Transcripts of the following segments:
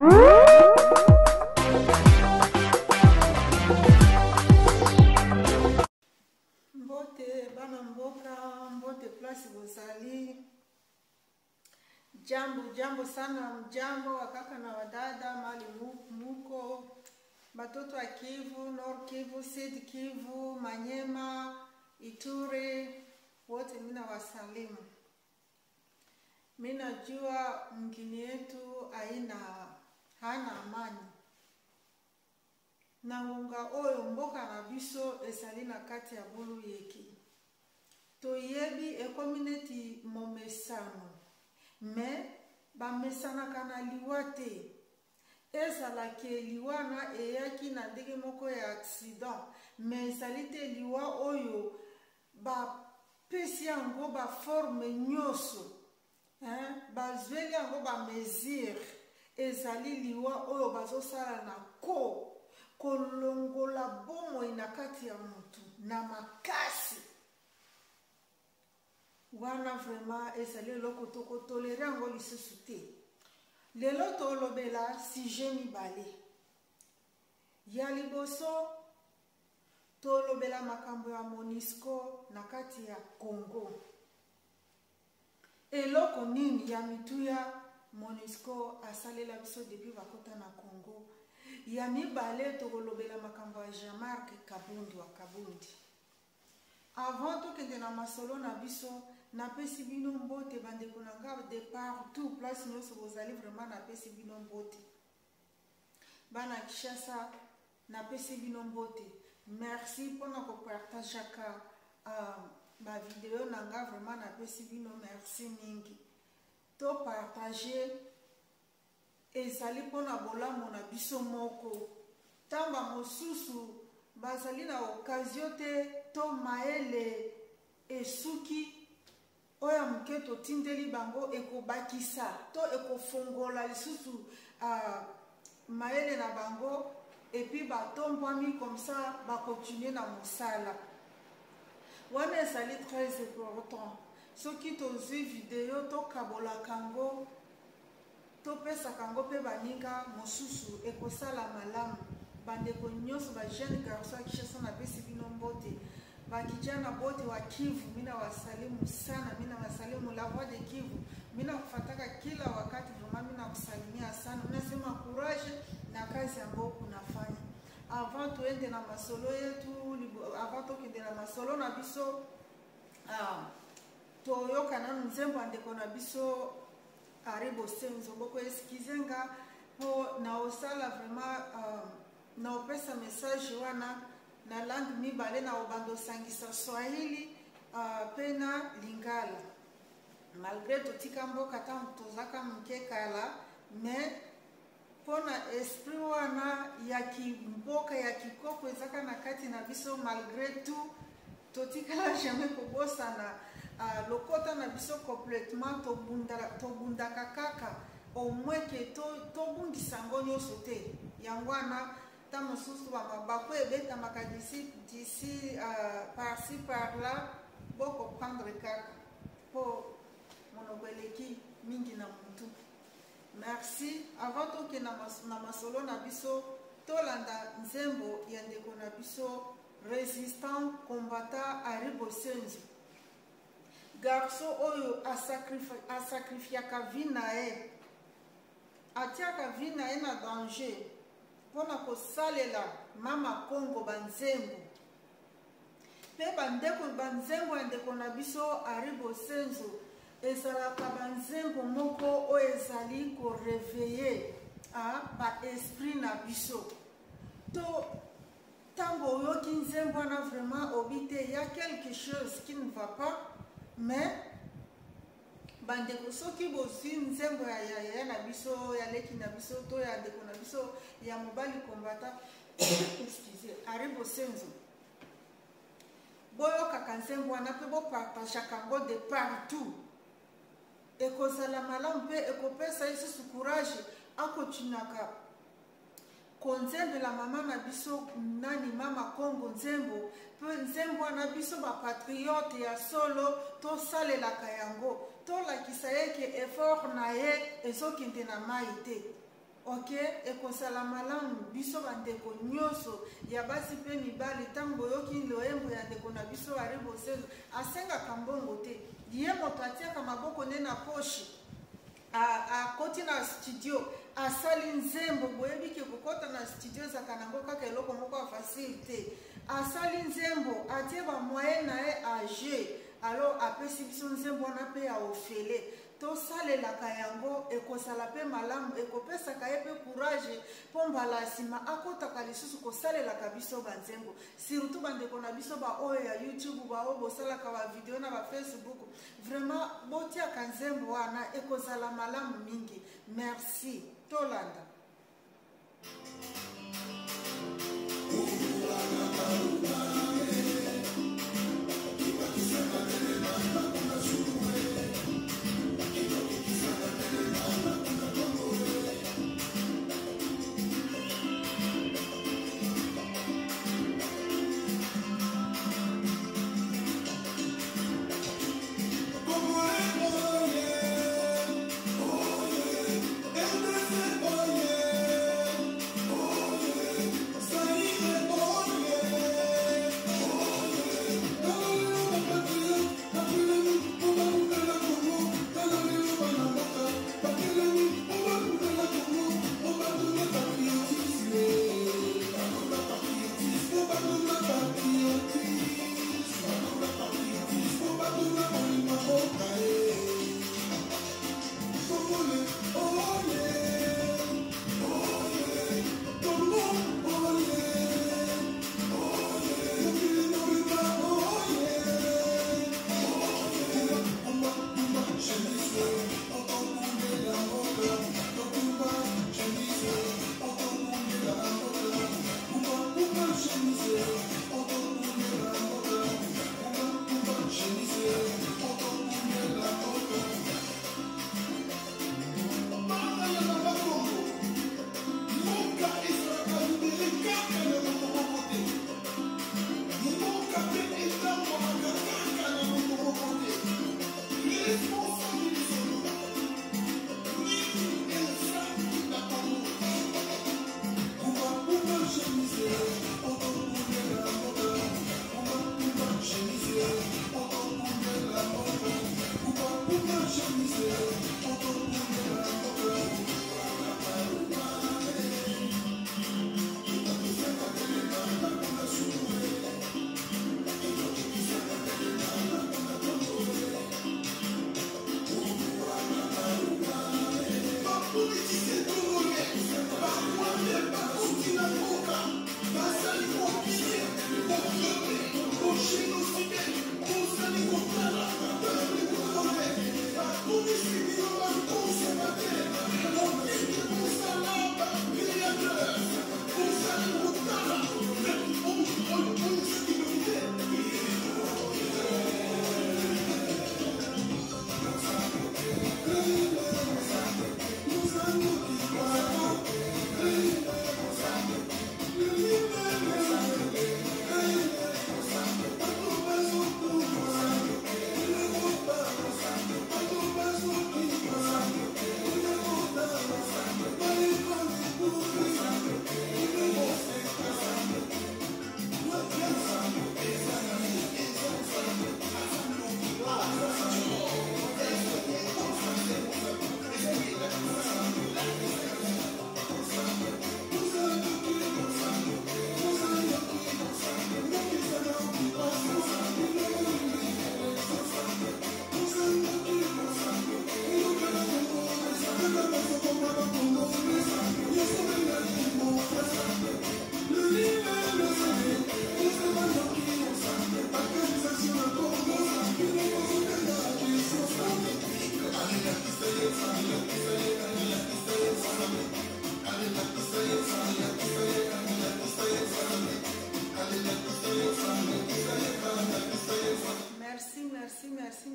Mbote bana mboka, mbote place bozali. Jambo sana, mjambo wakaka na wadada mali muko batoto wa Kivu, Nord Kivu, Sud Kivu, Manyema, Ituri, wote mina wasalimu. Mina jua mgini yetu hana amani. Na ngonga oyo mboka na biso esali na kati ya bulu yeki. Toyebi community momesano. Me ba mesana kana liwa te. Ezala ke liwa na eyaki na ndenge moko ya accident. Me ezali te liwa oyo ba pesi yango ba forme nyoso. Ba zweli yango ba mesure. Ezali liwa oyo bazosala na kolongola bomo inakati ya mutu na makasi. Wana vraiment ezali loko toko tolere yango lisusu te. Lelo tolobela sujet mibale. Ya liboso tolobela makambo ya MONUSCO na kati ya Congo. Eloko nini ya mituya MONUSCO asalela biso depuis bakota na Congo. Ya mibale tolobela makambo ya Jean-Marc Kabundi. Avant tokende na masolo na biso na pesi bino mbote bandeko na nga de partout place nyonso bozali vraiment na pesi bino mbote. Bana Kishasa na pesi bino mbote. Merci pona ko partager ba video na nga vraiment na pesi bino merci mingi. To partager ezali pona bolamu na biso moko. Tamba mosusu bazali na occasion te to maele esuki oya mketo tindeli bango ekobakisa to ekofongola lisusu maele na bango epi batombwami comme ça bakontinue na mosala. Wana ezali très important. Soki tozwi video to kabola kango to pesa kango pe baninga mosusu ekosala malamu. Bandeko nyonso ba jeune garçon ya Kishasa na pesi bino mbote. Ba kijana bote wa Kivu mina wasalimu sana, mina wasalimu la voix de Kivu. Mina kufataka kila wakati vraiment mina kusalimia sana. Nasema courage na kazi ambayo kunafanya. Avant tuende na masolo yetu, avant tokende na masolo na biso toyoka na nzembo andeko na biso Aribo Senzo boko eskizenga po na osala vraiment na opesa message wana na langue mibale na obando sangisa Swahili pena Lingala. Malgré totika mboka ta tozaka mkekala mais pona esprit wana ya kimboka ya kikoko ezaka na kati na biso malgré tout totika jamais kobosa na lokota na biso complètement tobundaka kaka au moins que tobungisa ngo nyonso te yangwana ta mosusu bako ebeta makadisi d'ici par-ci par-là boko prendre kaka po monobeleki mingi na mutu. Merci. Avant toke na masolo na biso tolanda nzembo ya ndeko na biso résistant combattant Aribo Senzo. Garçon oyo asacrifiaka vie na ye. Atiaka vie na ye na danger. Pona kosalela mama Congo banzembo. Pe bandeko banzembo ya ndeko na biso Aribo Senzo. Ezalaka banzembo moko o ezali ko réveiller ba esprit na biso. To tango yoki nzembo na vraiment obité, il y a quelque chose qui ne va pas. Mais bandeko soki bosi nzembo ya na biso ya leki na biso to ya ndeko na biso ya mobali kombata excusez Aribo Senzo boyo kaka nzembo wana pe bo partage kango de partout ekozala malamu pe ekopesa isusu courage akotinaka konzembela mama na biso nani mama Congo nzembo pe nzembo na biso ba patriote ya solo to salelaka yango to lakisa yeke effort na ye ezokende na mai te ok ekosala malamu biso bandeko nyonso ya basi mpe mibali ntango oyoki loyembo ya ndeko na biso Aribosenzo asengaka mbongo te ye moto atiaka maboko nde na poshi akoti na studio asali nzembo boyebiki kokota na studio ezaka nango kaka eloko moko ya facile te asali nzembo atie bamoye na ye age alors apesi biso nzembo wana mpe ya ofele tosalelaka yango ekosala mpe malamu ekopesaka ye mpe courage mpo mbala nsima akotaka lisusu kosalelaka biso banzembo surtout bandeko na biso baoyo ya YouTube baoyo bosalaka bavideo na bafacebook vraiment botiaka nzembo wana ekozala malamu mingi merci tolanda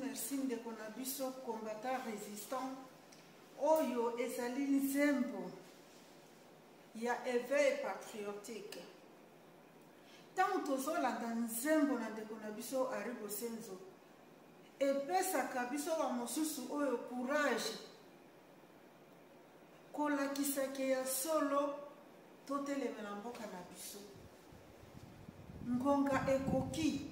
merci ndeko na biso combattant résistant oyo ezali nzembo ya éveil patriotique ntango tozolanda nzembo na ndeko na biso Aribosenzo epesaka biso bamosusu oyo courage kolakisake ya solo totelemela mboka na biso ngonga ekoki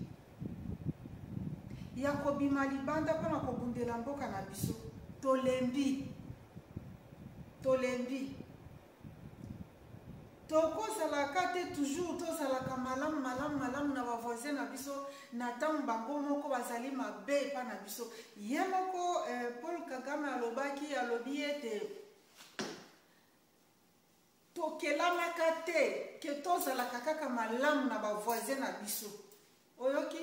ya kobima libanda mpona kobundela mboka na biso tolembi tokozalaka te toujours tozalaka malamu na bavoisin na biso na ntango bango moko bazali mabe epa na biso ye moko Paul Kagame alobi ete tokelamaka te ke tozalaka kaka malamu na bavoisin na biso oyoki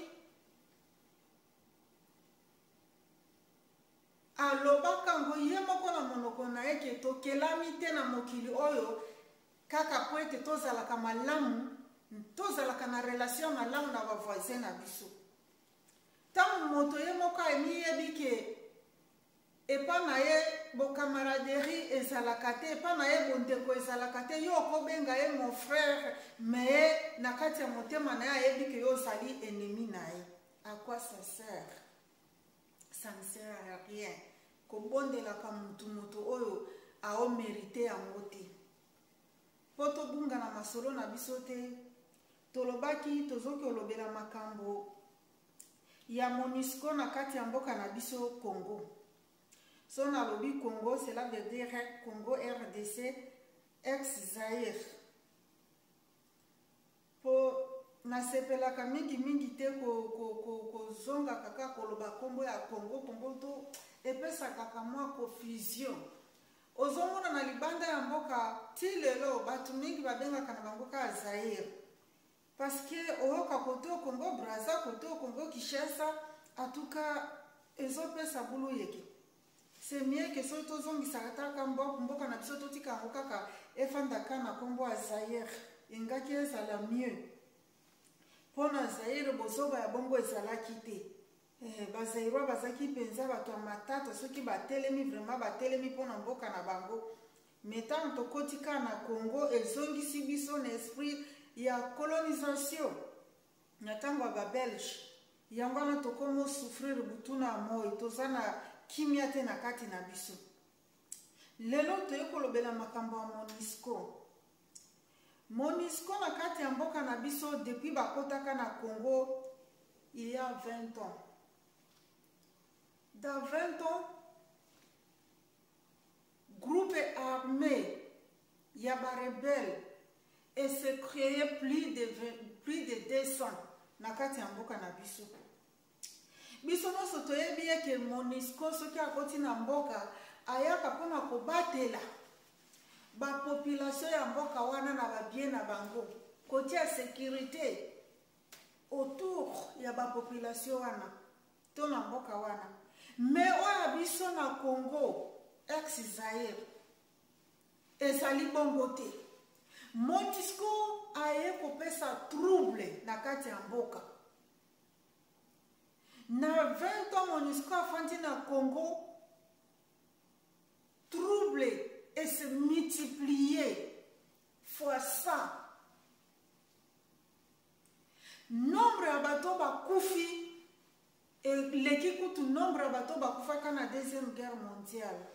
alobaka ngo ye moko na monoko na ye ke tokelami te na mokili oyo kaka po ete tozalaka malamu tozalaka na relation malamu na bavoisin na biso ntango moto ye moko amiyebi ke epa na ye bokamaraderie ezalaka te epa na ye bondeko ezalaka te yo okobenga ye mon frère mais na kati ya motema na ye ayebi ke yo ozali ennemi na ye à quoi ça sert? Ça ne sert à rien kobondelaka moto oyo aomérite yango te po tobunga na masolo na biso te tolobaki tozoki olobela makambo ya MONUSCO na kati ya mboka na biso Congo. So nalobi Congo, cela veut dire Congo RDC ex-Zaïre. Po nasepelaka mingi te kozonga kaka koloba kombo ya Congo to epesaka kaka mwa confusion. Ozomona na libanda ya mboka ti lelo batu mingi babengaka na bango ka Zaïre. Parce que oyoka kote o Congo Brazza, kote o Congo Kinshasa, en tout cas ezopesa bulu yeke. C'est mieux que soki tozongisaka taka mboka na biso totika yango kaka efandaka na kombo ya Zaïre engaki ezala mieux mpo na Zaïre bozoba ya bongo ezalaki te bazaïrois bazalaki mpenza bato ya matata soki batelemi vraiment batelemi mpo na mboka na bango mais ntango tokoti kaka na Congo ezongisi biso na esprit ya colonisation na ntango ya babelge yango wana tokomi osouffrir butu na moi toza na kimia te na kati na biso lelo toye kolobela makambo ya MONUSCO na kati ya mboka na biso depuis bakotaka na Congo il y a 20 ans. Dans 20 ans groupe armé ya barebelle et se créé plus de 200 na kati ya mboka na biso. Biso nyonso toyebi eke MONUSCO soki akoti na mboka ayaka mpona kobatela bapopulation ya mboka wana na babie na bango koti ya sécurité autour ya bapopulation wana to na mboka wana mais oyo biso na Congo ex-Zaïre ezali bongo te. MONUSCO aye kopesa trouble na kati ya mboka. Na 20 ans MONUSCO afandi na Congo, trouble et se multiplier fois 100. Nombre ya bato bakufi eleki kutu nombre ya bato bakufaka na deuxième guerre mondiale.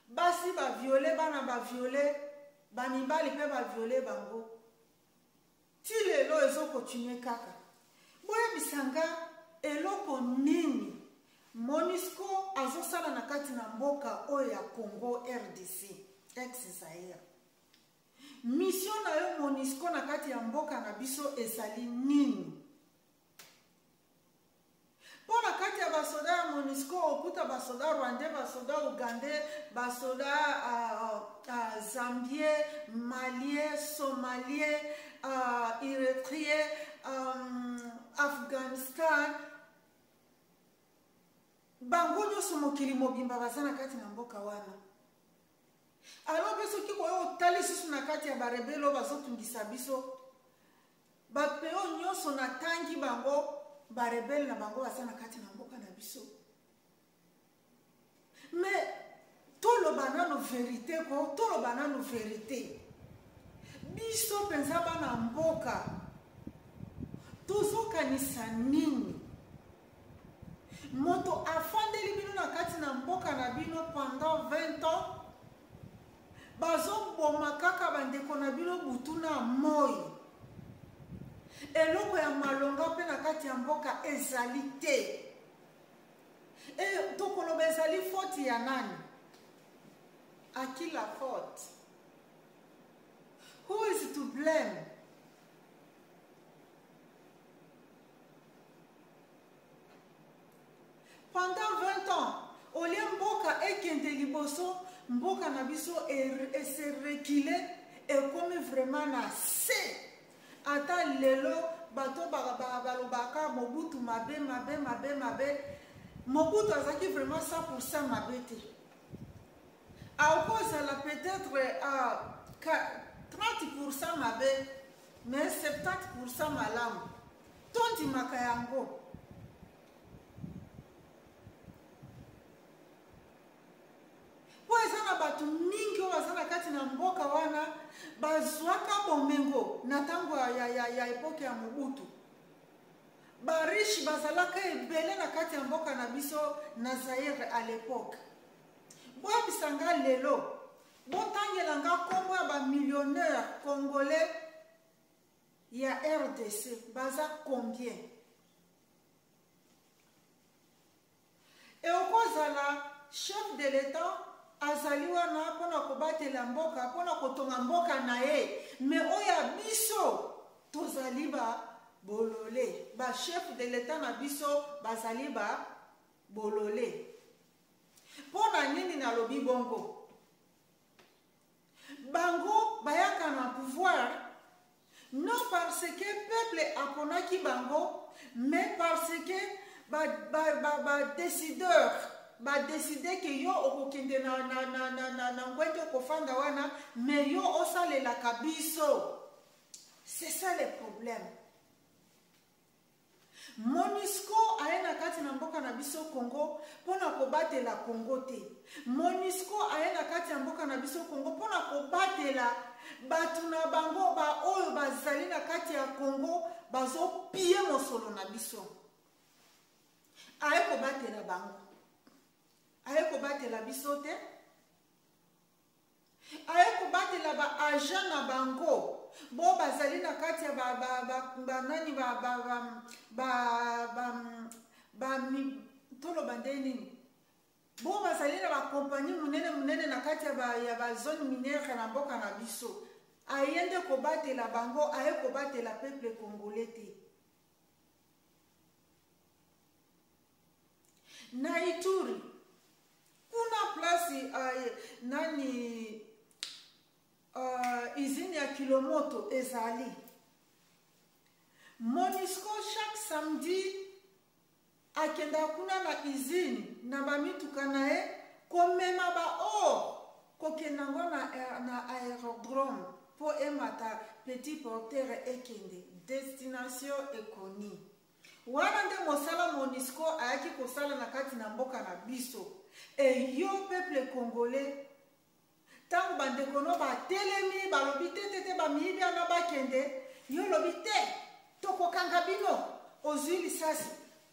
Basi ba viole bana ba viole bamibali pe ba viole bango. Ti lelo ezo continue kaka. Boya bisanga eloko nini MONUSCO azosala na kati na mboka oyo ya Congo RDC ex-Zaïre. Mission na yo MONUSCO na kati ya mboka na biso ezali nini? Pour na kati ya basoda ya MONUSCO okuta basoda rwandais, basoda ougandais, basoda zambien, malien, somalien, érythréen, Afghanistan. Bango nyonso mokili mobimba baza na kati na mboka wana. Alors que soki koyo tali susu na kati ya barebelo bazotungisa biso bapeo nyonso na tangi bango barebele na bango baza na kati na mboka na biso. Mais toloba nano vérité ko toloba nano vérité. Biso penza bana mboka tozokanisa nini? moto afandeli bino na kati na mboka na bino pendant 20 ans bazoboma kaka bandeko na bino butu na moi eloko ya malonga mpe na kati ya mboka ezali te tokoloba ezali faute ya nani? À qui la faute? Who is to blame? Pendant 20 ans, au lieu mboka ekende liboso, mboka na biso se reculé et comme vraiment na se. Ata lelo bato balobaka Mobutu mabe. Mobutu azaki vraiment 100% mabe te. À cause la peut-être à 30% mabe, mais 70% malamu. Tondi makayango. Po ezana batu mingi o bazana kati na mboka wana bazwaka bomengo na tango ya epoke ya Mobutu. Barishi bazalaka ebele na kati ya mboka na biso na Zaire à l'époque. Boa bisanga lelo botangelanga kombo ya ba millionnaire congolais ya RDC baza combien? Et okozala chef de l'État azali wana pona kobatela mboka pona kotonga mboka na ye mais oya biso tozali ba bolole ba chef de l'État na biso bazali ba bolole. Pona nini na lobi bongo? Bango bayaka na pouvoir non parce que peuple aponaki bango mais parce que décideur décider que yo okokende na ngwete okofanda wana mais yo osalelaka biso. C'est ça le problème. MONUSCO aye na kati na mboka na biso Congo pona kobatela Congo te. MONUSCO aye na kati ya mboka na biso Congo pona kobatela batu na bango ba oyo bazali na kati ya Congo bazo pie mosolo na biso. Aye kobatela bango. Aye kobatela biso te. Aye kobatela ba agent na bango. Bo bazali na kati ya tolo bandeni. Bo bazali na ba compagnie munene na kati ya ba zone minière na mboka na biso. Ayende kobatela bango, aye kobatela peuple congolais te. Na Ituri kuna place nani usine ya Kilomoto ezali. MONUSCO chaque samedi akenda kuna na usine na bamituka na ye komema ba kokenda ngo na aérodrome po emata petit porteur ekende destination ekoni. Wana nde mosala MONUSCO ayaki kosala na kati na mboka na biso. Et yo peuple congolais tango bandeko no batelemi balobi te bamiyibi ana bakende yo lobi te tokokanga bino ozwi lisasi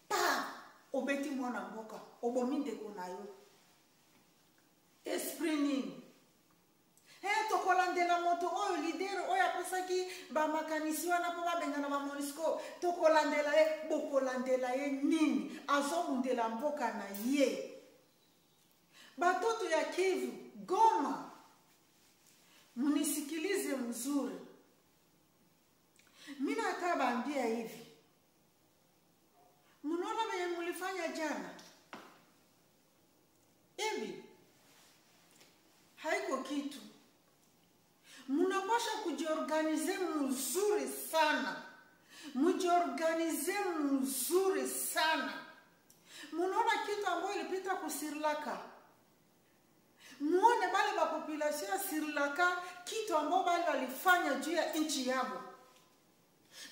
pa obeti mwana mboka obomi ndeko na yo. Esprit nini? Tokolandela moto oyo leader oyo apesaki bamakanisi wana po babengana ba MONUSCO tokolandela ye bokolandela ye nini? Azomundela mboka na ye. Batoto ya Kivu, Goma, munisikilize mzuri. Mina atabaambia hivi. Munaona venye mulifanya jana? Hivi haiko kitu. Munapasha kujiorganize mzuri sana. Mujiorganize mzuri sana. Munaona kitu ambayo ilipita kusirlaka. Muone bale ba population ya Sirlaka kitu ambao bale walifanya juu ya nchi yabo.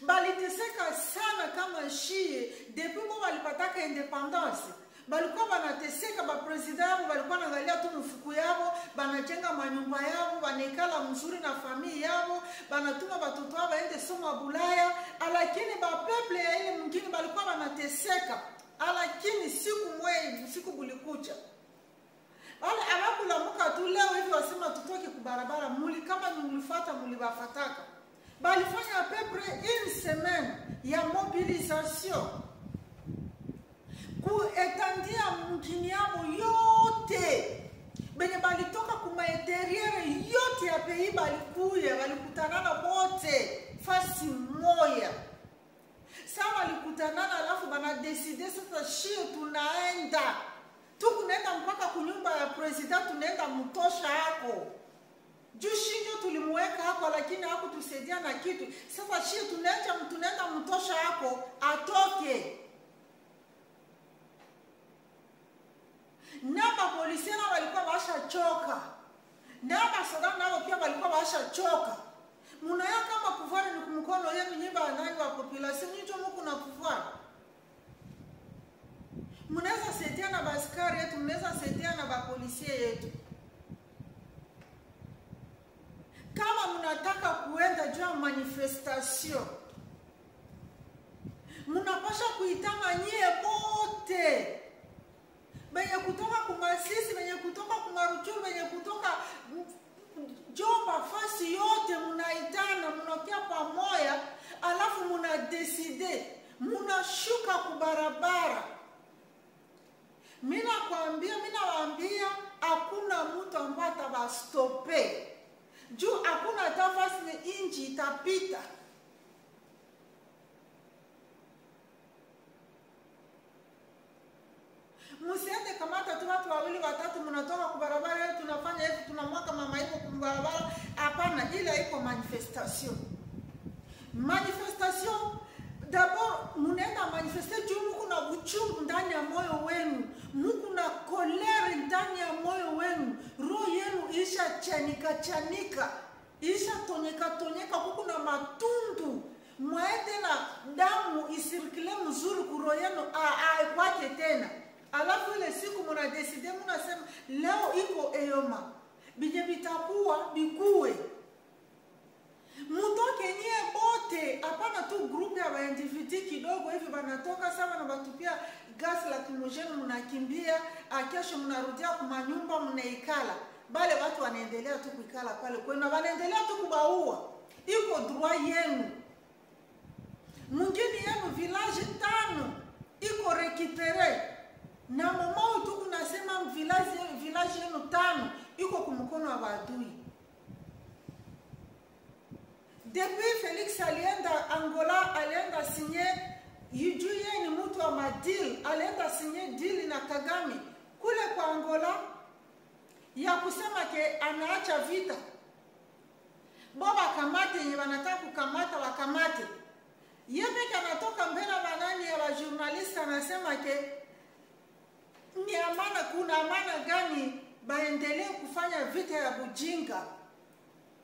Baliteseka sana kama shie depuis bo walipataka independence. Balikuwa banateseka ba president yabo balikuwa naangalia tu mfuku yabo, banajenga manyumba yabo, banekala mzuri na familia yabo, banatuma batoto wao baende soma Bulaya, lakini ba peuple ya ile mwingine balikuwa banateseka. lakini siku bulikucha wale abakulamuka tu leo hivi wasema tutoke kubarabara, muli kama mlifuata mulibafataka. Balifanya à peu près une semaine ya mobilisation kuetandia mkini yabo yote. Benye balitoka kuma interiere yote ya pays balikuye, balikutanana wote fasi moya. Sawa walikutanana alafu bana decide sasa shio tunaenda. Tukunaenda mpaka kunyumba ya president, tunaenda mtosha hako. Jushinjo tulimuweka hako lakini haku tusaidia na kitu. Sasa shio tunaenda mtosha hako atoke. Naba polisiana walikuwa washa choka. Naba sadana nao pia walikuwa washa choka. Munaya kama pouvoir ni kumkono yenu nyimba nani wa population nito muku na pouvoir. Munaweza saidia na baskari yetu, munaweza saidia na bapolisie yetu. Kama munataka kuenda juu ya manifestation, munapasha kuitanga nyie bote. Benye kutoka kumasisi, benye kutoka kumaruchuru, benye kutoka Jomba, fasi yote munaitana, munakia pamoja, alafu munadeside, munashuka kubarabara. Mina waambia, hakuna mtu ambaye atabastope. Juu hakuna tafasi ni inchi itapita. Musiende kamata tu watu wawili watatu munatoka kubarabara yetu tunafanya hivi tunamwaka mama hivyo kubarabara. Hapana, ile haiko manifestation. Manifestation d'abord munaenda manifester juu muko na uchungu ndani ya moyo wenu, muko na kolere ndani ya moyo wenu, roho yenu isha chanika, isha tonyeka, kuko na matundu. Mwaende na damu isirikile mzuri kuro yenu kwake tena. Alafu ile siku muna decide munasema leo iko eyoma. Bije bitakuwa bikuwe. Mutoke nye bote, hapana tu grupu ya individu kidogo hivi banatoka sawa na batupia gas lacrimogene munakimbia, kesho munarudia kwa nyumba munaikala. Bale watu wanaendelea tu kuikala pale kwenu, wanaendelea tu kubaua. Iko droit yenu. Mwingine yenu village 5 iko récupéré. Na mama tu kunasema village yenu 5 iko kumkono wa adui. Depuis Felix alienda Angola, alienda signé yujuye ni mtu wa madil, alienda signé deal na Kagame kule kwa Angola ya kusema ke anaacha vita. Baba kamate yenye wanataka kukamata wakamate. Yeye kanatoka mbele banani ya wa journalist anasema ke ni amana, kuna amana gani baendelee kufanya vita ya bujinga,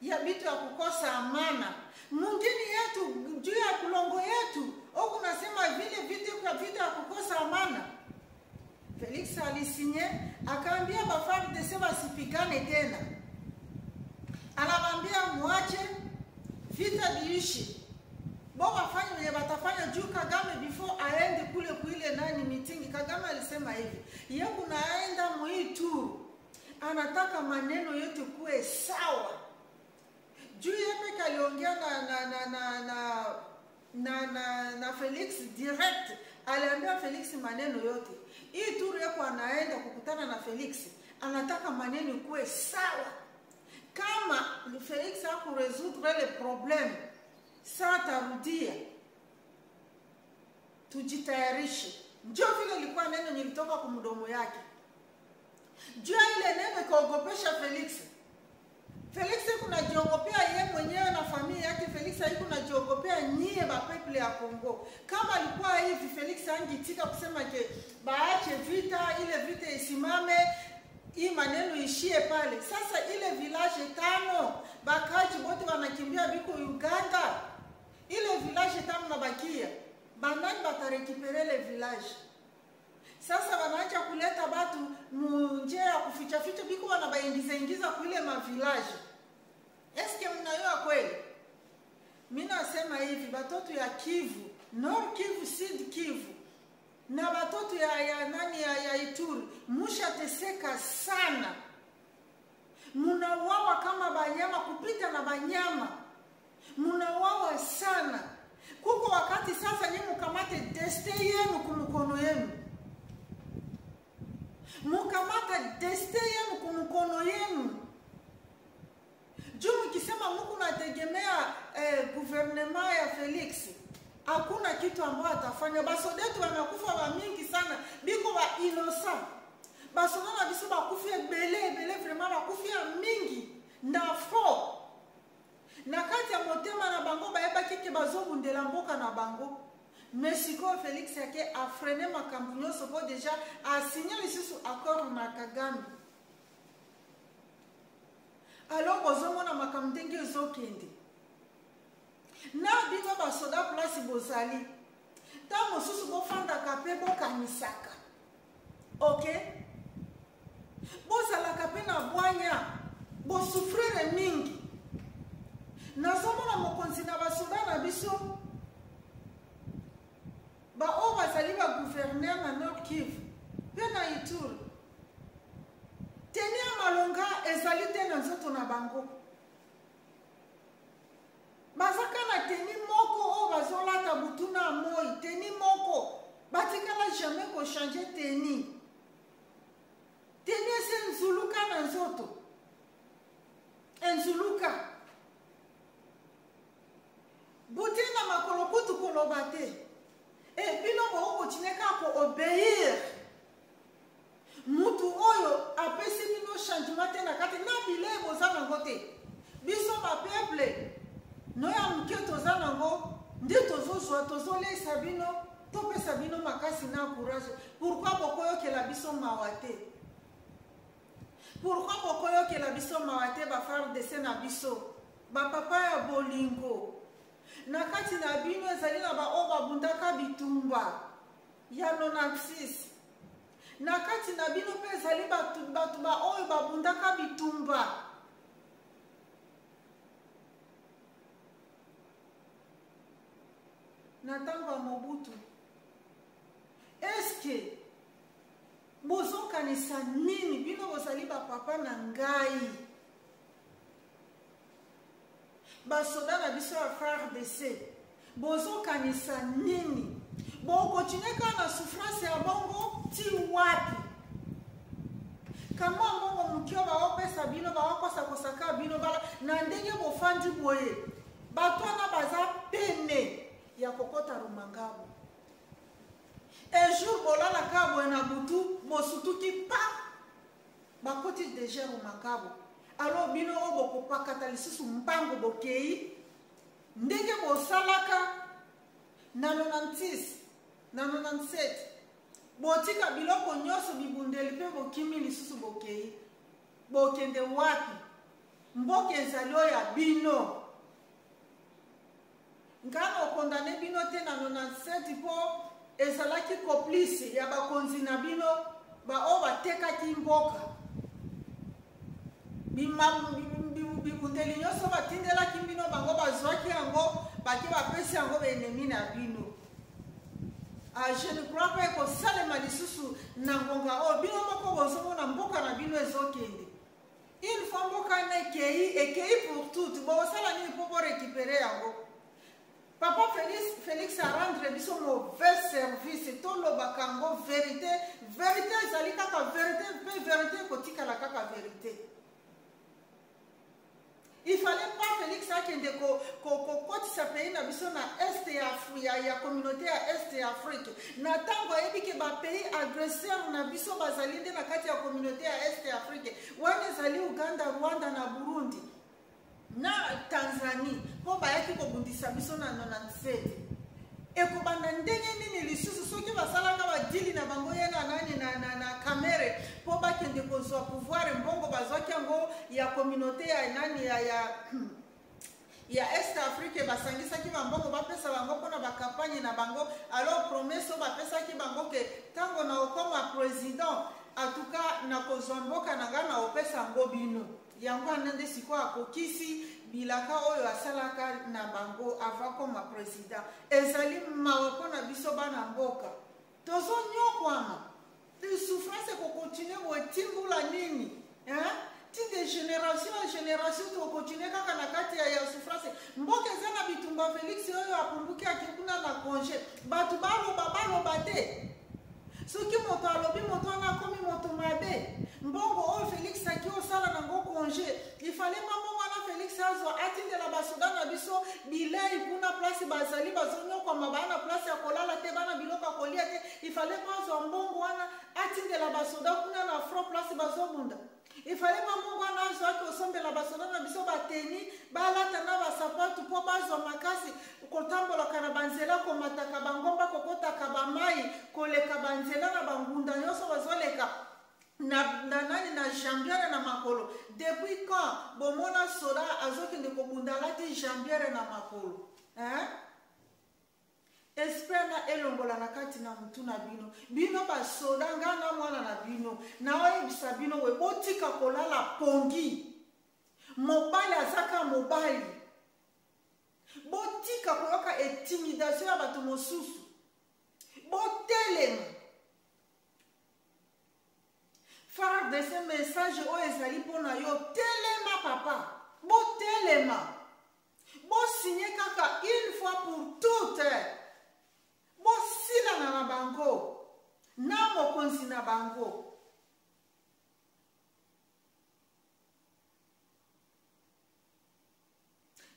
ya vitu ya kukosa amana. Mwingine yetu juu ya kulongo yetu huko nasema vile vita ya kukosa amana. Felix alisinye akaambia FARDC wasipigane tena, anamwambia muache vita biishi, bo wafanye wenye batafanya juu Kagame before aende kule kuile nani meeting. Kagame alisema hivi, yeye kunaenda muitu anataka maneno yote kuwe sawa. Juu yeye aliongea na Felix direct, aliambia Felix maneno yote. Hii tour yako anaenda kukutana na Felix, anataka maneno kuwe sawa. Kama Felix haku résoudre le problème, sasa tarudia. Tujitayarishe. Njoo vile ilikuwa neno nilitoka kwa mdomo yake. Jua ile neno kaogopesha Felix. Felix kuna jiogopea yeye mwenyewe na familia yake. Felix haiko jiogopea nyie ba people ya Kongo. Kama alikuwa hivi Felix angitika kusema ke baache vita, ile vita isimame, hii maneno ishie pale. Sasa ile village 5 bakaji wote wanakimbia biko Uganda. Ile village 5 nabakia. Banani batarekipere le village. Sasa wanaacha kuleta watu nje ya kuficha biko wanabaingiza kule ma village. Eske mnayoa kweli? Mimi nasema hivi, batoto ya Kivu, Nord Kivu, Sud Kivu, na batoto ya Ituri mushateseka sana, munawawa kama banyama, kupita na banyama, munawawa sana. Kuko wakati sasa ni mukamate deste yenu kumukono yenu, mukamata deste yenu kumukono yenu. Juu mkisema muku nategemea gouvernement ya Felix, hakuna kitu ambayo atafanya. Basodetu wanakufa wa mingi sana, biko wa innocent. Basodana biso bakufia bele vraiment bakufia mingi na fo. Na kati ya motema na bango bayeba kike bazobundela mboka na bango. Mesiko Felix yake a frené makambo nyonso po déjà a signé lisusu accord na Kagame. Alors bozomona makambo ndenge ezokende. Na bino basoda place bozali, ta mosusu bofandaka pe bokanisaka. Ok? Bozalaka pe na bwanya, bosufrire mingi. Nazomona mokonzi na basoda na biso o bazali ba gouverneur na Nord Kivu pe na Ituri. Teni ya malonga ezali te na nzoto na bango. Bazaka na teni moko o bazolata butuna moi, teni moko batikala jamais ko changer teni. Teni ese nzuluka na nzoto, enzuluka butina makolo kutu koloba te. Et bino bo continuer ko obéir. Mutu oyo apesi bino changement te na kati na bile boza nango te. Biso ba peuple no ya mke toza nango nde tozozwa tozolesa bino topesa bino makasi na courage. Pourquoi bokoyo ke la biso mawate? Pourquoi bokoyo ke la biso mawate ba faire de na biso? Ba papa ya bolingo. Na kati na bino ezali na ba o babundaka bitumba ya 96. Na kati na bino pe ezali batu ba oyo babundaka bitumba. Na tango ya Mobutu, eske bozokanisa nini bino bozali ba papa na ngai? Basoda na biso ya FARDC, bozokanisa nini? Bokotineka na souffrance ya bongo ti wapi? Kama mbongo mukio baopesa bino baokosa kosaka bino bala na ndenge bofandi boye. Batwana baza pene ya kokota Rumangabo. Un jour bolala kabo na butu bosutuki pa bakoti deja Rumangabo. Alors bino oboko pakata lisusu mpango bokei ndenge bosalaka na 96 na 97 botika biloko nyonso bibundeli pe bokimi lisusu bokei bokende wapi? Mboka ezalo ya bino ngana okondane bino te na 97 po ezalaki complice ya bakonzi na bino ba o batekaki mboka. Bibundeli nyonso batindelaki bino bango bazwaki yango baki bapesi yango baenemi na bino. Je ne crois pas que salema lisusu na ngonga o bino moko bozomona mboka na bino ezokende. Il faut mboka na ekei pour tout. Bosala nini po bo récupérer yango? Papa Félix a rendre biso mauvais service. Tolobaka yango vérité. Vérité ezali kaka vérité pe vérité kotikala kaka vérité. Il fallait pas Félix akende kotisa pays na biso na Est ya communauté ya Est ya Afrique. Na tango yebi ke ba pays agresseur na biso bazali nde na kati ya communauté ya Est ya Afrique. Wana ezali Uganda, Rwanda na Burundi na Tanzanie po bayaki kobundisa biso na 97. Ekobanda ndenge nini lisusu soki basalaka badili na bango ye na nani na kamere po bakende kozwa pouvoir mbongo bazwaki yango ya communauté ya nani ya Est Afrique basangisaki bambongo bapesa bango mpona bakampagne na bango. Alors promesse o bapesaki bango ke tango na okoma président atuka na kozwa mboka na nga na opesa yango bino yango anende sikoyo akokisi bilaka oyo asalaka na bango avant koma président. Ezali mawa mpona biso bana mboka tozo nyokwama souffrance ekokontinue boetimbola nini ti de génération en génération tokontinue kaka na kati ya souffrance. Mboka eza na bitumba Félix oyo apumbuki akikuna na congé bato baloba te soki moto alobi moto wana akomi moto mabe mbongo oyo Félix aki osala nango congé ifale mbongo wana Félix azwa atindela basoda na biso bilei kuna place bazali bazonyokwama baa na place ya kolala te bana biloko ya kolia te ifale bazwa mbongo wana atindela basoda kuna na front place bazobunda ifale mbongo wana azwaki osombela basoda na biso bateni balata na basapatu mpo bazwa makasi kotambolaka na banzela komataka bangomba kokotaka bamai koleka banzela na bangunda nyonso bazoleka na nani na jambiere na makolo. Depuis quand bomona soda azokende kobunda alati jambiere na makolo esprit na elongola na kati na mutu na bino basoda nga na mwana na bino na oyebisa bino we botika kolala pongi mobali azaka mobali botika koyoka intimidation ya bato mosusu botelema faire de ce message oyo ezali mpona yo telema papa botelema bosinye kaka une fois pour toutes bosilana na bango na mokonzi na bango.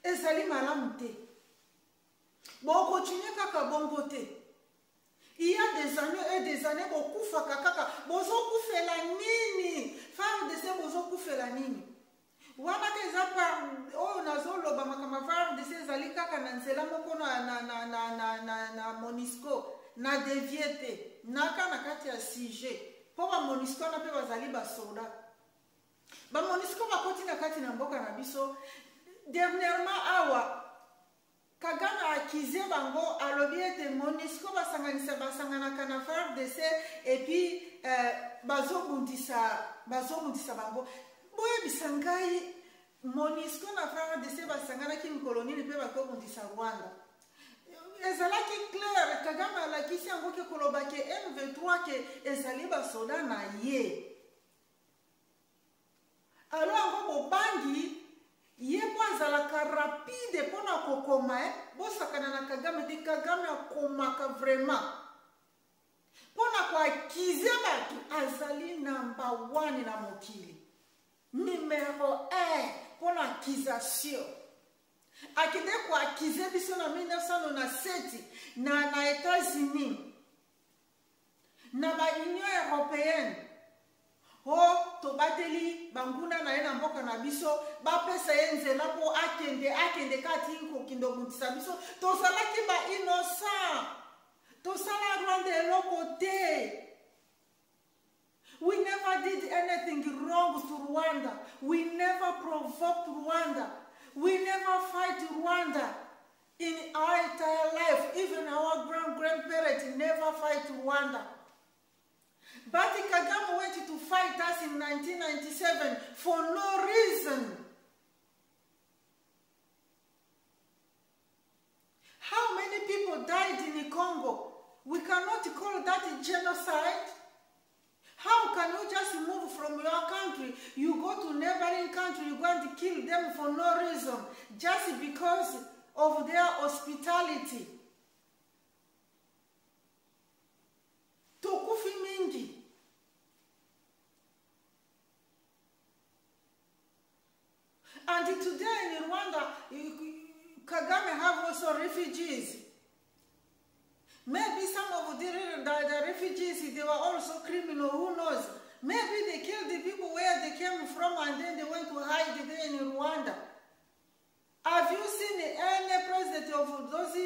Ezali malamu te bokontinue kaka bongo te. Il y a des années et des années bokufaka kaka bozokufela nini femme de se bozokufela nini wana ke zapa oyo nazoloba makama femme de se ezali kaka na nzela moko na Monisco na deviete naka na kati ya sujet po ba Monisco na pe bazali basoda ba Monisco bakoti na kati na mboka na biso dernièrement awa Kagame akize bango alobi ete Monisco basanganaka na FARDC et puis bazobundisa bango boyebisa ngai Monisco na FARDC basanganaki mikolo nini mpe bakobundisa Rwanda. Ezalaki clair Kagame alakisi yango ke koloba ke M23 ke ezali basoda na ye alo yango bobangi ye po azalaka rapide mpona kokoma bosakana na Kagame te Kagame akomaka vraiment mpona koakize bato azali namba 1 na mokili numero 1 mpona akization akende koakize biso na 1997 na États-Unis na baunion européenne tobateli banguna na ye na mboka na biso bapesa ye nzela po akende kati kokindo mutisa biso tozalaki ba innocent tosala Rwanda eloko te. We never did anything wrong to Rwanda. We never provoked Rwanda. We never fight Rwanda in our entire life. Even our grandparents never fight Rwanda. But Kagame went to fight us in 1997 for no reason. How many people died in the Congo? We cannot call that a genocide. How can you just move from your country? You go to neighboring country, you're going to kill them for no reason, just because of their hospitality. Tokufi mingi. And today in Rwanda, Kagame have also refugees. Maybe some of the refugees, they were also criminal, who knows? Maybe they killed the people where they came from and then they went to hide there in Rwanda. Have you seen any president of those,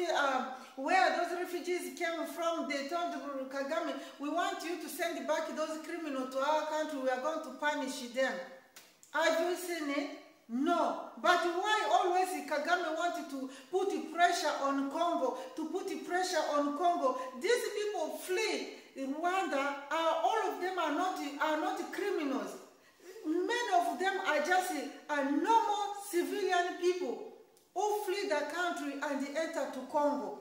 where those refugees came from? They told Kagame, we want you to send back those criminals to our country, we are going to punish them. Have you seen it? No. But why always Kagame wanted to put pressure on Congo, These people flee Rwanda, all of them are not criminals. Many of them are just normal civilian people who flee the country and enter to Congo.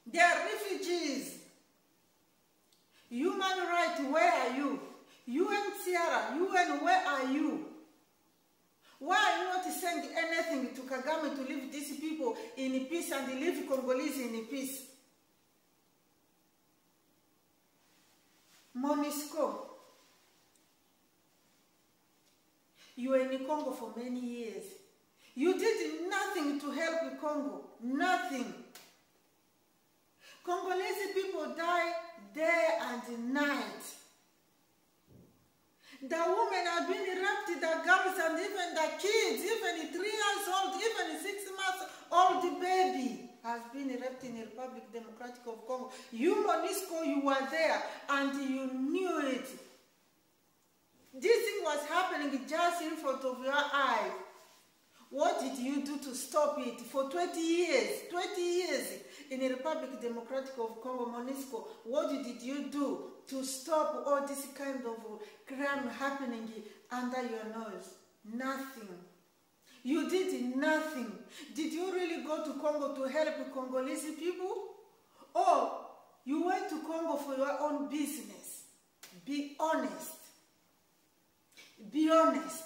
They are refugees. Human rights, where are you? UNHCR, UN, where are you? Why are you not sending anything to Kagame to leave these people in peace and leave Congolese in peace? MONUSCO, you were in Congo for many years. You did nothing to help Congo. Nothing. Congolese people die day and night. The women have been raped, the girls and even the kids, even 3 years old, even 6 months old baby has been raped in the Republic Democratic of Congo. You, MONUSCO, you were there and you knew it. This thing was happening just in front of your eyes. What did you do to stop it for 20 years? 20 years in the Republic Democratic of Congo, MONUSCO. What did you do to stop all this kind of crime happening under your nose? Nothing. You did nothing. Did you really go to Congo to help Congolese people? Or you went to Congo for your own business? Be honest. Be honest.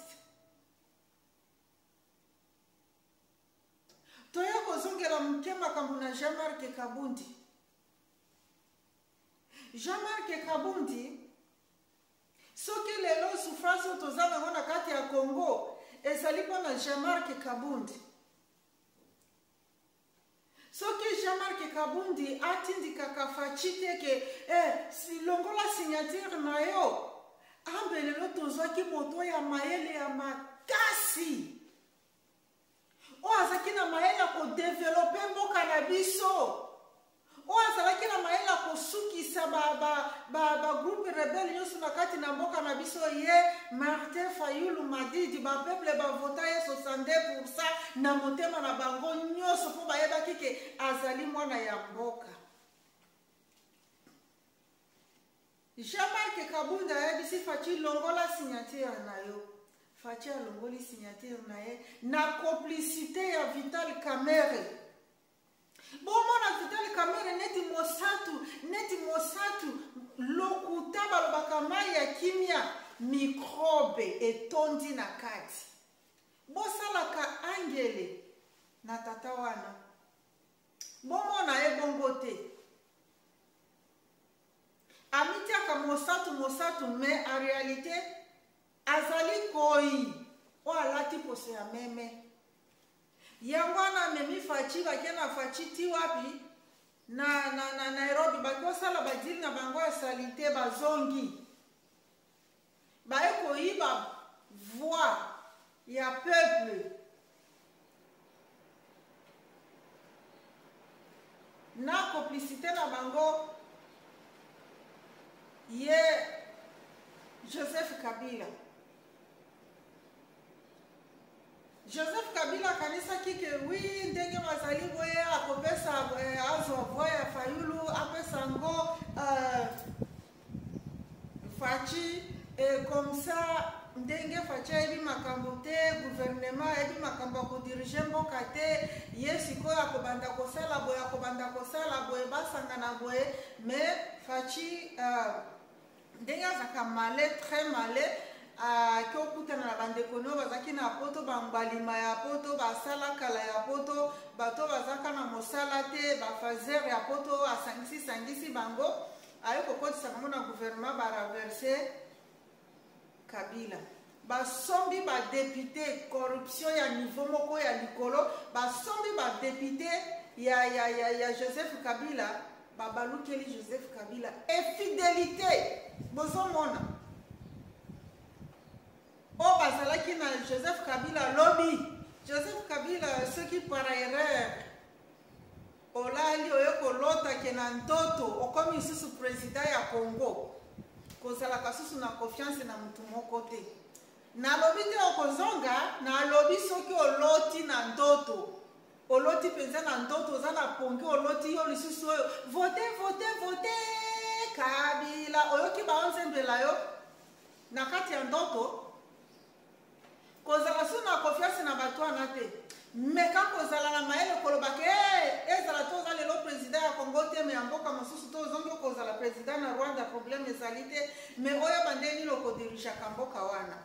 Toya kozongela mkema kambuna Jean-Marc Kabundi. Jean-Marc Kabundi, soki lelo souffrance tozana ngona kati ya Congo, ezalipo na Jean-Marc Kabundi. Soki Jean-Marc Kabundi atindika kafachite ke si longola signature na yo, ambelelo tozwaki moto ya maele ya makasi. O azaki na maela ko developer mboka na biso. O azaki na maela ko sukisa ba groupe rebelle nyonso na kati na mboka na biso ye Martin Fayulu Madidi ba peuple ba vota ye 62% na motema na bango nyonso po ba yeba kike azali mwana ya mboka. Jean-Marc Kabundi ayebisi fachi longola signature na yo. Fachi alongoli signature na ye na complicité ya Vital Kamerhe. Bomona Vital Kamerhe neti mosatu lokuta balobaka mai ya kimia microbe etondi na kati. Bosalaka angele na tata wana. Bomona ebongo te. Amitiaka mosatu mais en réalité azali koi o alati pose ya meme yangwana memi fachi bakena fachi ti wapi na Nairobi bakosala badili na bango ya salite bazongi bae koiba voix ya peuple na complicité na bango ye Joseph Kabila. Joseph Kabila kanisa kike oui ndenge mazali boye akopesa azo voya Fayulu apesa ngo fachi comme ça ndenge fachi ebi makambo te gouvernement ebi makambo ko diriger mboka te yesiko akobanda kosala boye basanga na boye mais fachi ndenge azaka male très male ki okutana na bandeko no bazaki na poto bambalima ya poto basala kala ya poto bato bazaka na mosala te bafazer ya poto asangisi bango aye kokotisa bango na gouvernement baraverse Kabila basombi badepute corruption ya niveau moko ya likolo basombi badepute ya Joseph Kabila babalukeli Joseph Kabila infidélité bozomona o bazalaki na Joseph Kabila lobby Joseph Kabila soki par erreur olali oyo kolota ke na ntoto okomi susu président ya Congo kozalaka susu na confiance na mutu moko te na lobby te okozonga na lobby soki oloti na ntoto oloti penza na ntoto oza na pongi oloti yo lisusu oyo vote Kabila oyoki baonzembela yo na kati ya ndoto kozala su na confiance na bato wana te meka kozala na mayele kolobaka ezala to oza lelo président ya Congo te me ya mboka mosusu to ozongi kozala président na Rwanda problème ezali te mais oyo bandeni lokodirigaka mboka wana.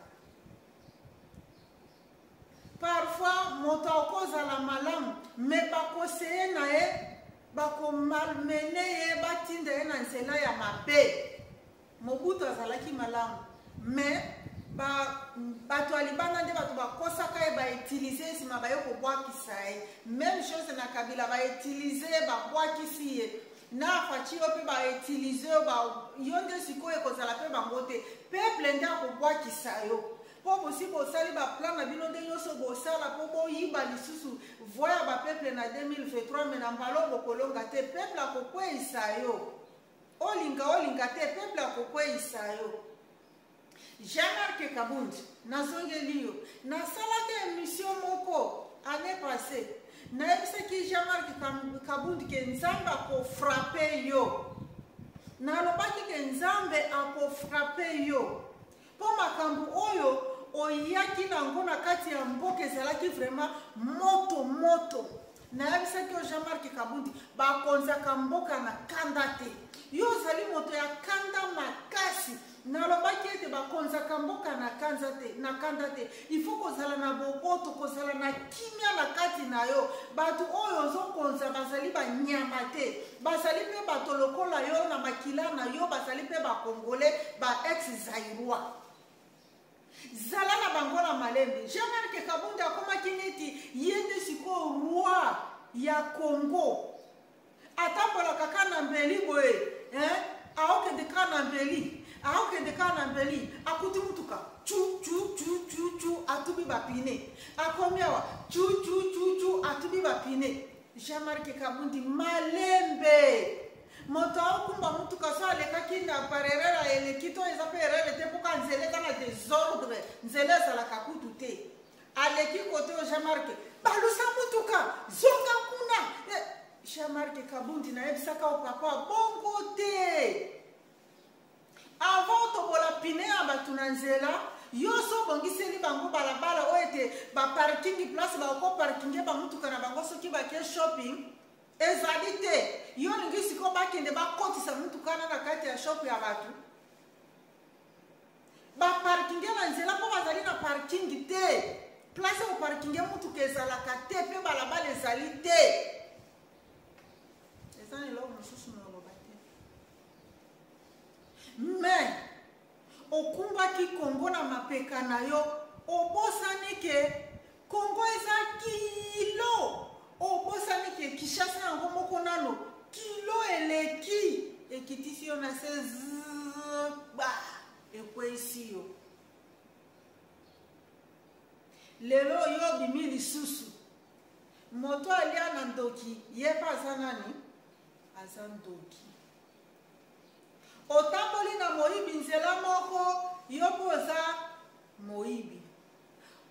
Parfois moto akozala malamu mais bakoseye na ye bakomalmene ye batinda ye na nzela ya mabe. Mobutu azalaki malamu mais bato ya libanda nde bato bakosaka ye bautilize nsima baye kobwakisa ye. Même chose na Kabila bautilize ye babwakisi ye na Faci yo mpe bautilize yo nde sikoyo ekozala mpe bango te. Peuple nde akobwakisa yo mpo bosi bosali baplan na bino nde nyonso bosala mpo boyiba lisusu voi ya bapeuple na 2023 me na mbala bokolonga te. Peuple akokweyisa yo olinga te, peuple akokweyisa yo. Jean-Marc Kabundi nazongeli yo nasalaka émission moko année passée nayebisaki Jean-Marc Kabundi ke nzambe akofrape yo, nalobaki ke nzambe akofrape yo mpo makambo oyo oyaki nango na kati ya mboka ezalaki vraiment moto. Nayebisaki yo Jean-Marc Kabundi bakonzaka mboka na kanda te, yo ozali moto ya kanda makasi. Nalobaki ete bakonzaka mboka na kanda te, il faut kozala na boboto, kozala na kimia na kati na yo. Bato oyo ozokonza bazali banyama te, bazali mpe bato lokola yo na makila na yo, bazali mpe bakongole ba ex-Zaïrois. Zala na bango na malembe. Jean-Marc Kabundi akomaki neti ye nde sikoyo roi ya Congo. Atambolaka kaka na mbeli boye, aokende kaka na mbeli. Aokende kaka na mbeli, akuti mutuka chu atubi bapine. Akomi awa chu atubi bapine. Jean-Marc Kabundi malembe. Moto akumba mutuka so alekaki na parerera eleki to eza pe erere te mpoka nzele kana désordre, nzele ezalaka kutu te. Aleki kote o Jean-Marc balusa mutuka zonga kuna. Jean-Marc Kabundi nayebisaka o papa bongo te. Avant tobola pine ya bato na nzela yo so bongiseli bango balabala oyo ete baparking place bako parkinge bamutuka na bango soki bake shopping ezali te. Yo lingi siko bakende bakotisa mutuka na kati ya shop ya bato baparkinge na nzela mpo bazali na parking te. Place ya parkinge mutuka ezalaka te mpe balabala ezali te. Ezali eloko mosusu na loba te. Mais okumbaki Congo na mapeka na yo obosani ke Congo eza kilo, obosani ke Kinshasa yango moko nano kilo eleki ekitisi yo na se ba ekwesi yo. Lelo yo bimi lisusu moto alia na ndoki ye pa aza nani aza ndoki. Otamboli na moyibi nzela moko yo poza moyibi.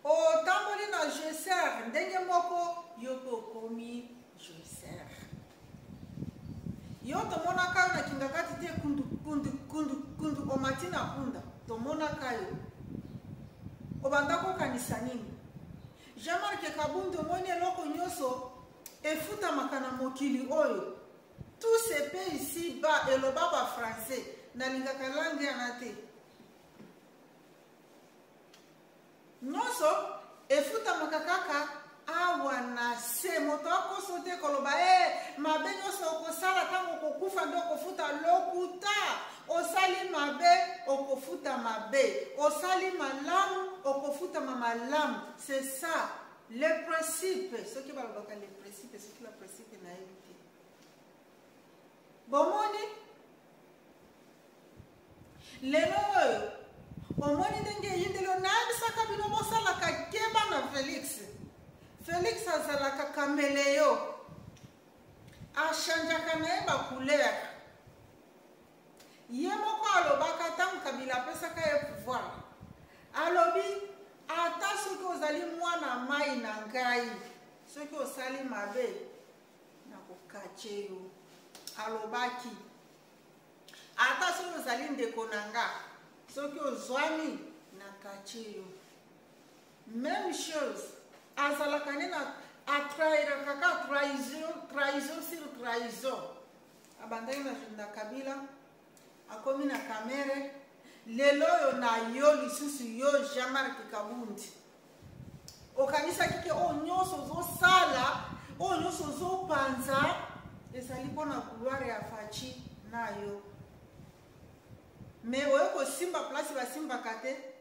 Otamboli na Joser ndenge moko yo komi Joser. Yo tomonaka na kingakati te kundu omati na kunda tomonaka yo obandako kanisa nini. Jean-Marc Kabundi omoni eloko nyonso efutamaka na mokili oyo. Tout ce pays ici bas et le baba français nalingaka langue yana te. Nyonso efutamaka kaka awa na se. Moto akoso te koloba mabe nyonso okosala ntango okokufa nde okofuta lokuta. Osali mabe okofuta mabe, osali malamu okofuta malamu. C'est ça le principe. Ce qui va le principe, ce qui est le principe na éviter. Bomoni lelo oyo omoni ndenge yindelo nayebisaka bino bosalaka keba na Félix azalaka kameleyo achangeaka na ye bacouleur. Ye moko alobaka ntango Kabila apesaka ye pouvoir alobi ata soki ozali mwana mai na ngai soki osali mabe nakokache yo. Alobaki ata soki ozali ndeko na nga soki ozwami na kache yo. Même chose azalaka nde na atrahiraka kaka trahison sur trahison. Abandaki na Kabila akomi na kamere lelo oyo na yo lisusu yo Jean-Marc Kabundi okanisaki ke oyo nyonso ozosala oyo nyonso ozopanza ezali mpona gloire ya Faci na yo me oyo kosimba place basimbaka te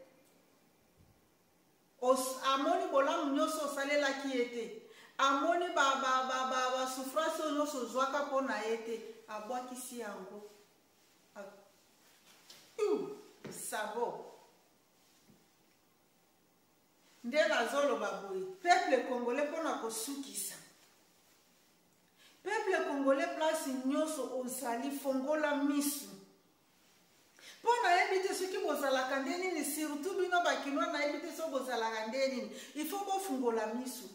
amoni bolamu nyonso osalelaki ye te amoni basouffrance oyo nyonso ozwaka mpona ye te abwakisi yango sabo nde nazoloba boye peuple congolais mpona kosukisa peuple congolais place nyonso ozali fongola misu mpo nayebi te soki bozalaka nde nini surtout bino bakinois nayebi te soki bozalaka nde nini ifo bofungola misu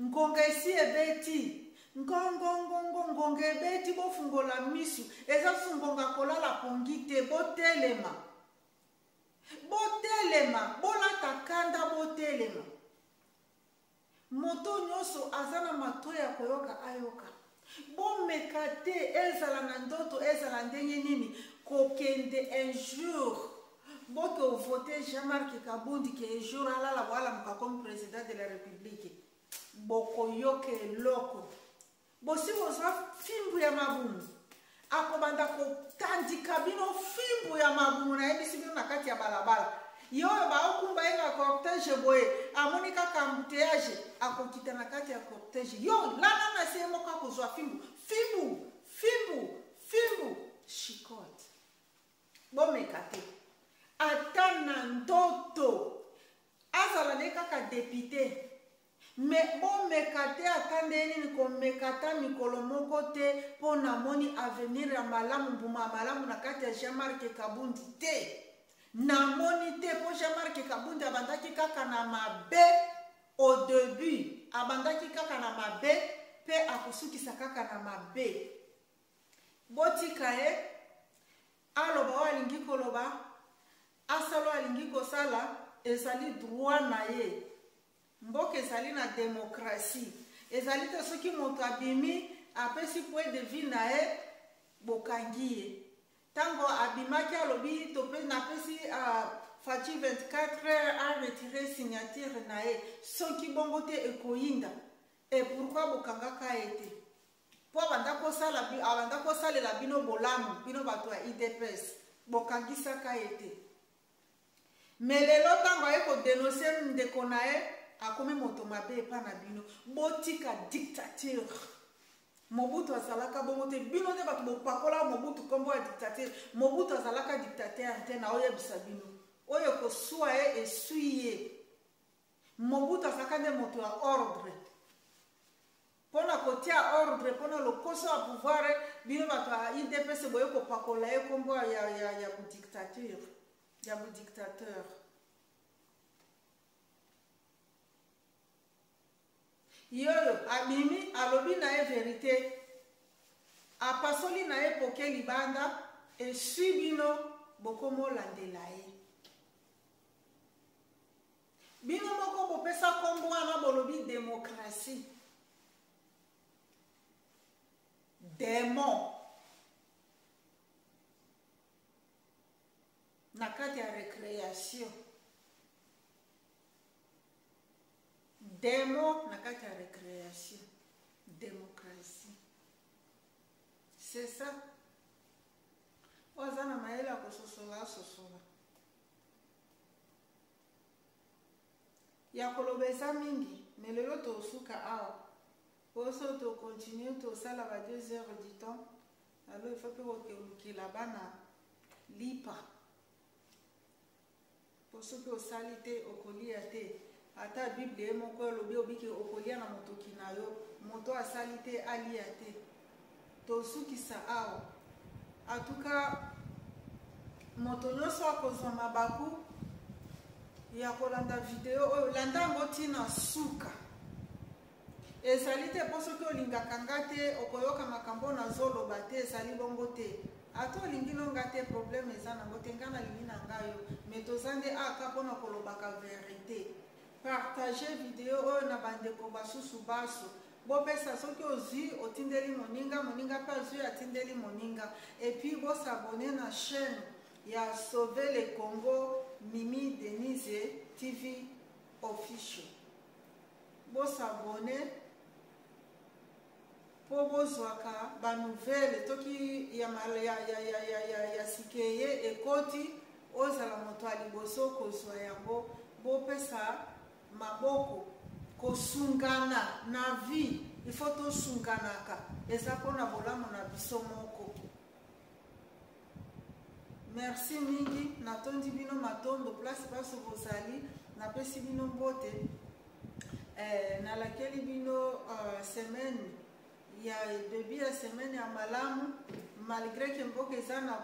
ngonga esi ebeti ngonga ebeti bofungola misu eza susu ngonga kolala pongi te botelema bolata kanda botelema moto nyonso aza na matoi ya koyoka ayoka bomeka te ezala na ndoto ezala ndenge nini kokende un jour boke ovote Jean-Marc Kabundi ke un jour alala boalamuka comme président de la république bokoyoka eloko bosi bozwa fimbu ya mabumu akobanda kotandika bino fimbu ya mabumu nayebisi bino na kati ya balabala yo oyo baokumba ye na cortège boye amoni kaka embouteillage akokita na kati ya cortège yo lana na se ye moko akozwa fimbu shikote bomeka te ata na ndoto azala ne kaka député me bomeka te ata nde nini komeka ta mikolo moko te mpo namoni avenir ya malamu mbuma ya malamu na kati ya Jean-Marc Kabundi te namoni te mpo Jean-Marc Kabundi abandaki kaka na mabe au début abandaki kaka na mabe mpe akosukisa kaka na mabe botika ye aloba oyo alingi koloba asala oyo alingi kosala ezali droit na ye mboka ezali na démocratie ezali te soki moto abimi apesi point de vue na ye bokangi ye ntango abimaki alobi napesi Faci 24 heures a retire signature na ye soki bongo te ekoyinda e pourquoi bokangaka ye te mpo abanda kosalela bino bolamu bino bato ya IDPS bokangisaka ye te me lelo ntango aye kodenonse ndeko na ye akomi moto mabe epa na bino botika dictature Mobutu azalaka bongo te bino te bato bopakola Mobutu kombo ya dictature Mobutu azalaka dictateur te na oyebisa bino oyo kosua ye esui ye Mobutu azalaka nde moto ya ordre mpona kotia ordre mpona lokoso ya pouvoir bino bato ya IDPS boye kopakola ye kombo ya budictateur yoyo abimi alobi na ye verité apasoli na ye poke libanda esui bino bokomolandela ye bino moko bopesa kombo wana bolobi démocratie démon na kati ya récréation démon na kati ya récréation démocratie c'est ça oza na mayele ya kososola asosola ya koloba eza mingi me lelo tosuka awa poso tokontinue tosala ba 2 heures du temps alo ifo mpe kokelukila bana lipa poso mpe osali te okolia te ata bible ye moko elobi obiki okolia na motoki na yo moto asali te alia te tosukisa awa atuka moto nyonso akozwa mabaku ya kolanda video oyo landa yango ntina suka ezali te mpo soki olingaka nga te okoyoka makambo nazoloba te ezali bongo te ata olingi nonga te probleme eza nango te nga nalingi na ngai yo me toza nde aka mpona kolobaka verité partage video oyo na bandeko basusu baso bopesa soki ozwi otindeli moninga moninga mpe azwi atindeli moninga epuis bosabone na chaîne ya Sauver le Congo Mimi Denise TV official bosabone po bozwaka banouvelle toki ya sikeye ekoti ozala moto aliboso kozwa yango bopesa maboko kosungana na vie ifo tosunganaka eza mpona bolamu na biso moko. Merci mingi natondi bino matondo place baso bozali napesi bino mbote nalakeli bino semaine ya début ya semaine ya malamu malgré que mboka eza na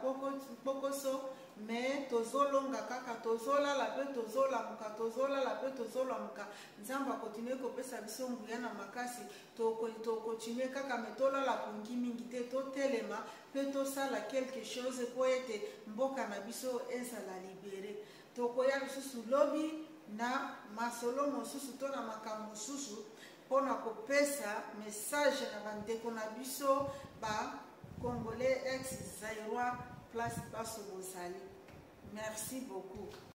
bokoso mais tozolonga kaka tozolala mpe tozolala mpe tozolamuka nzambe akontinue kopesa biso nguya na makasi tokontinue kaka me tolala pongi mingi te totelema mpe tosala quelque chose po ete mboka na biso ezala libere tokoya lisusu lobi na masolo mosusu to na makambo mosusu mpona kopesa message na bandeko na biso ba Congolais ex Zaïrois place baso bozali. Merci beaucoup.